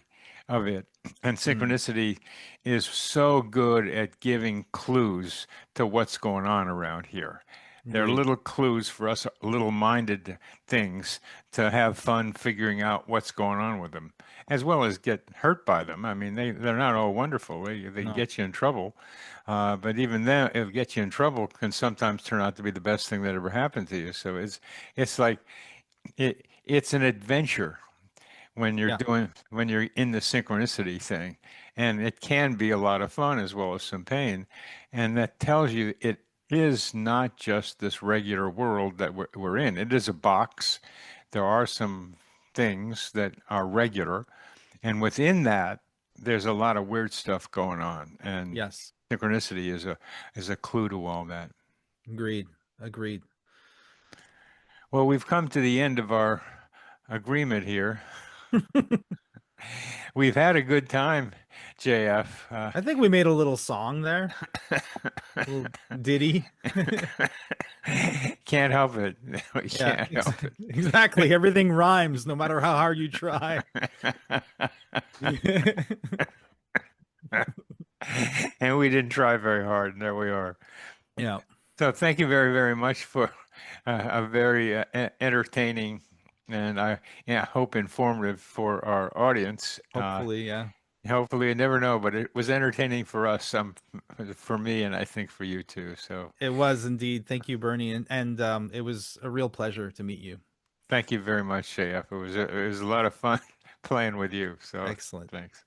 B: of it, and
A: Mm,
B: synchronicity is so good at giving clues to what's going on around here. They're
A: agreed.
B: little clues for us little-minded things to have fun figuring out what's going on with them, as well as get hurt by them. I mean, they're not all wonderful. They can
A: No.
B: get you in trouble, but even then, if it gets you in trouble, can sometimes turn out to be the best thing that ever happened to you. So it's like it's an adventure
A: Yeah.
B: when you're in the synchronicity thing, and it can be a lot of fun as well as some pain, and that tells you it is not just this regular world that we're in. It is a box. There are some things that are regular, and within that, there's a lot of weird stuff going on, and
A: Yes.
B: synchronicity is a clue to all that.
A: Agreed. Agreed.
B: Well, we've come to the end of our agreement here, we've had a good time, JF.
A: I think we made a little song there, a little ditty.
B: Can't help it. We
A: Yeah,
B: can't help
A: exactly. Everything rhymes, no matter how hard you try.
B: it. And we didn't try very hard, and there we are.
A: Yeah,
B: So thank you very, very much for a very entertaining and I yeah, hope informative for our audience.
A: hopefully, yeah.
B: Hopefully, you never know, but it was entertaining for us, for me, and I think for you too. So
A: It was indeed. Thank you, Bernie, and it was a real pleasure to meet you.
B: thank you very much, JF. It was a lot of fun playing with you. So
A: Excellent.
B: thanks.